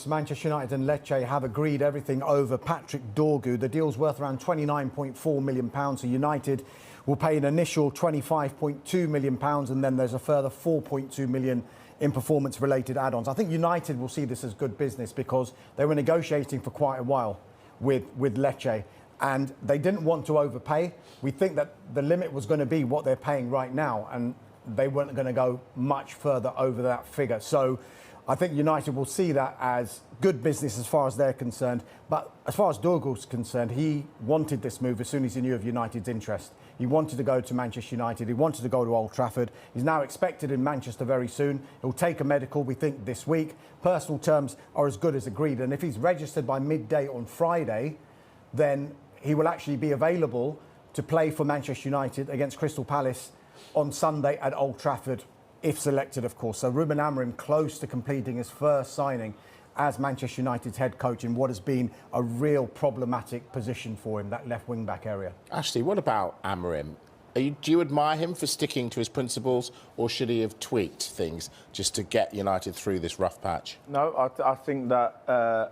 reports, Manchester United and Lecce have agreed everything over Patrick Dorgu. The deal's worth around £29.4 million. So United will pay an initial £25.2 million, and then there's a further £4.2 million in performance-related add-ons. I think United will see this as good business because they were negotiating for quite a while with Lecce, and they didn't want to overpay. We think that the limit was going to be what they're paying right now, and they weren't going to go much further over that figure. So I think United will see that as good business as far as they're concerned. But as far as Dorgu's concerned, he wanted this move as soon as he knew of United's interest. He wanted to go to Manchester United. He wanted to go to Old Trafford. He's now expected in Manchester very soon. He'll take a medical, we think, this week. Personal terms are as good as agreed. And if he's registered by midday on Friday, then he will actually be available to play for Manchester United against Crystal Palace on Sunday at Old Trafford, if selected, of course. So Ruben Amorim close to completing his first signing as Manchester United's head coach in what has been a real problematic position for him, that left wing-back area. Ashley, what about Amorim? Do you admire him for sticking to his principles, or should he have tweaked things just to get United through this rough patch? No, I think that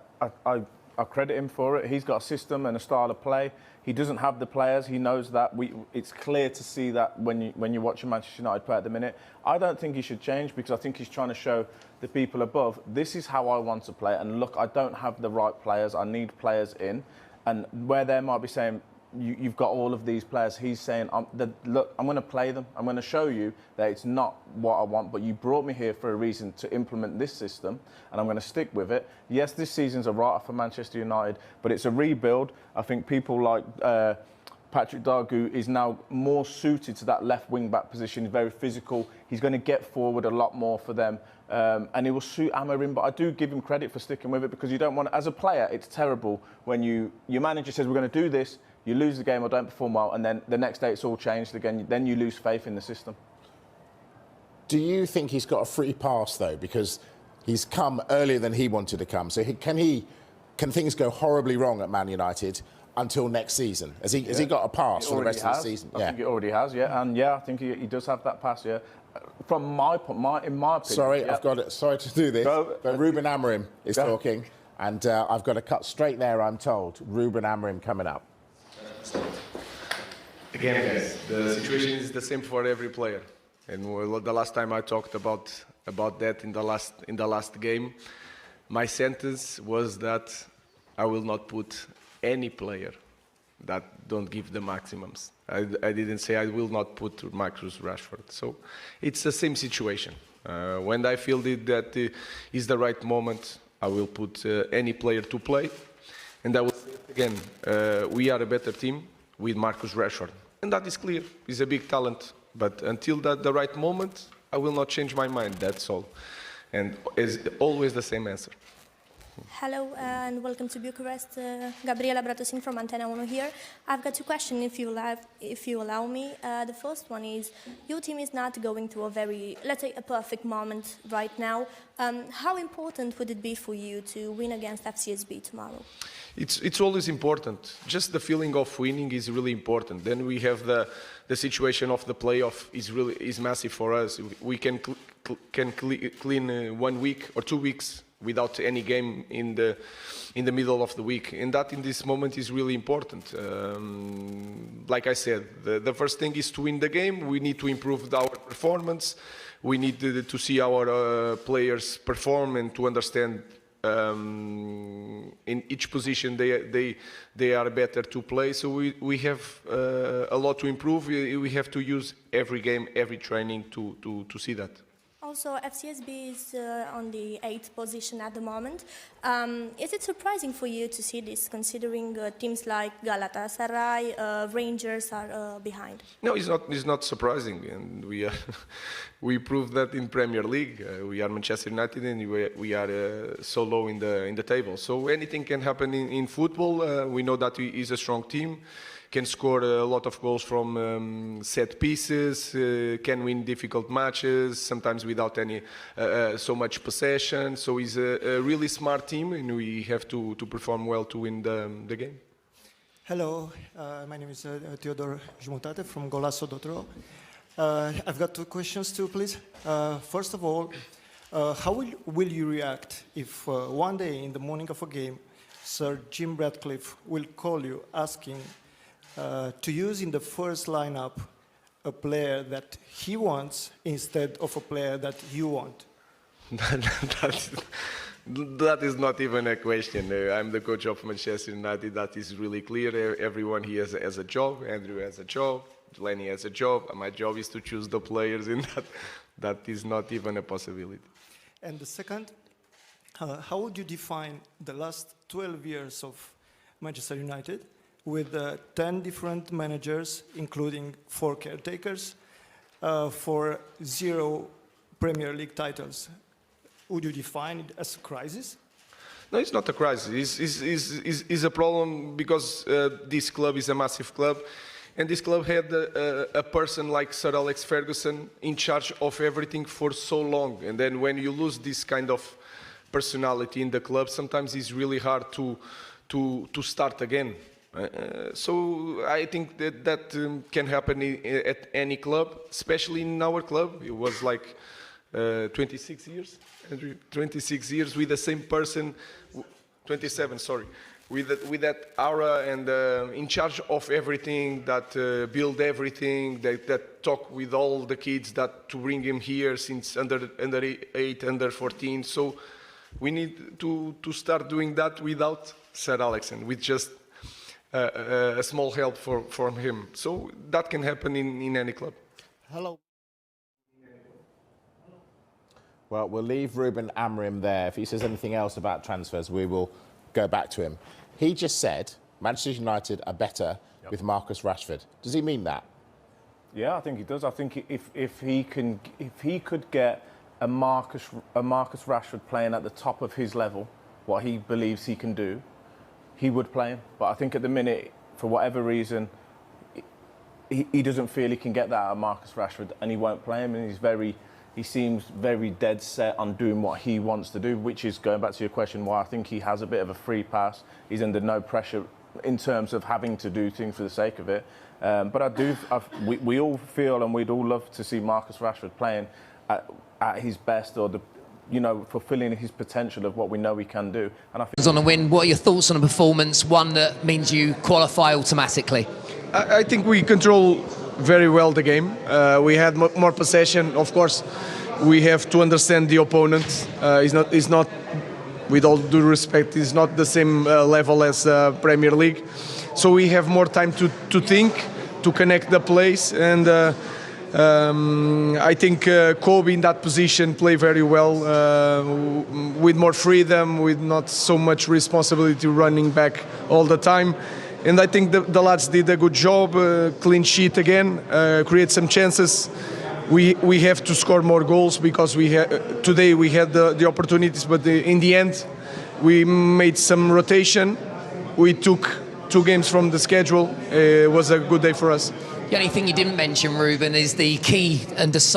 I credit him for it. He's got a system and a style of play. He doesn't have the players. He knows that. It's clear to see that when you watch a Manchester United play at the minute. I don't think he should change because I think he's trying to show the people above, this is how I want to play. And look, I don't have the right players. I need players in. And where they might be saying, you've got all of these players, he's saying, look, I'm going to play them. I'm going to show you that it's not what I want, but you brought me here for a reason to implement this system, and I'm going to stick with it. Yes, this season's a write-off for Manchester United, but it's a rebuild. I think people like Patrick Dorgu is now more suited to that left wing-back position. He's very physical. He's going to get forward a lot more for them. And it will suit Amorim, but I do give him credit for sticking with it because you don't want, as a player, it's terrible when your manager says, we're going to do this, you lose the game or don't perform well, and then the next day it's all changed again. Then you lose faith in the system. Do you think he's got a free pass, though? Because he's come earlier than he wanted to come. So can things go horribly wrong at Man United until next season? Has he got a pass for the rest of the season? I think it already has, yeah. And yeah, I think he does have that pass, yeah. From in my opinion. Sorry, yeah. Sorry to do this, but Ruben Amorim is talking, and I've got to cut straight there, I'm told. Ruben Amorim coming up. Again, guys, the situation is the same for every player. And the last time I talked about that in the last game, my sentence was that I will not put any player that don't give the maximums. I didn't say I will not put Marcus Rashford. So it's the same situation. When I feel that is the right moment, I will put any player to play. And I will say it again, we are a better team with Marcus Rashford. And that is clear. He's a big talent. But until the right moment, I will not change my mind, that's all. And it's always the same answer. Hello and welcome to Gyökeres. Gabriela Bratosing from Antena 1 here. I've got two questions if you allow me. The first one is, your team is not going through a very, let's say, a perfect moment right now. How important would it be for you to win against FCSB tomorrow? It's always important. Just the feeling of winning is really important. Then we have the situation of the playoff is massive for us. We can clean 1 week or 2 weeks without any game in the middle of the week, and that in this moment is really important. Like I said, the first thing is to win the game. We need to improve our performance. We need to see our players perform and to understand in each position they are better to play. So we have a lot to improve. We have to use every game, every training to see that. Also, FCSB is on the 8th position at the moment. Is it surprising for you to see this, considering teams like Galatasaray, Rangers are behind? No, it's not surprising, and we proved that in Premier League. We are Manchester United, and we are so low in the table. So anything can happen in football. We know that he is a strong team. Can score a lot of goals from set pieces, can win difficult matches, sometimes without any so much possession. So he's a really smart team, and we have to perform well to win the game. Hello, my name is Teodor Jumutate from Golasso.ro. I've got two questions too, please. First of all, How will you react if one day in the morning of a game, Sir Jim Ratcliffe will call you asking to use in the first lineup a player that he wants instead of a player that you want? That is not even a question. I'm the coach of Manchester United. That is really clear. Everyone here has a job. Andrew has a job. Lenny has a job. My job is to choose the players, and that is not even a possibility. And the second, how would you define the last 12 years of Manchester United with 10 different managers, including 4 caretakers, for 0 Premier League titles? Would you define it as a crisis? No, it's not a crisis. It's a problem because this club is a massive club, and this club had a person like Sir Alex Ferguson in charge of everything for so long. And then when you lose this kind of personality in the club, sometimes it's really hard to start again. So I think that can happen at any club, especially in our club. It was like 26 years, Andrew, 26 years with the same person, 27, sorry, with that aura and in charge of everything, that build everything, that talk with all the kids, that to bring him here since under 8, under 14. So we need to start doing that without Sir Alex and with just a small help from him. So that can happen in any club. Hello. Well, we'll leave Ruben Amorim there. If he says anything else about transfers, we will go back to him. He just said Manchester United are better with Marcus Rashford. Does he mean that? Yeah, I think he does. I think if he could get a Marcus Rashford playing at the top of his level, what he believes he can do, he would play him. But I think at the minute, for whatever reason, he doesn't feel he can get that out of Marcus Rashford, and he won't play him. And he seems very dead set on doing what he wants to do, which is, going back to your question, why I think he has a bit of a free pass. He's under no pressure in terms of having to do things for the sake of it. But we all feel, and we'd all love to see Marcus Rashford playing at his best, or fulfilling his potential of what we know he can do. And I think on a win. What are your thoughts on a performance, one that means you qualify automatically? I think we control very well the game. We had more possession. Of course, we have to understand the opponent. He's not, with all due respect, he's not the same level as Premier League. So we have more time to think, to connect the plays, and I think Kobe in that position played very well, with more freedom, with not so much responsibility running back all the time. And I think the lads did a good job, clean sheet again, create some chances. We have to score more goals because today we had the opportunities, but in the end we made some rotation. We took 2 games from the schedule. It was a good day for us. The only thing you didn't mention, Ruben, is the key and decisive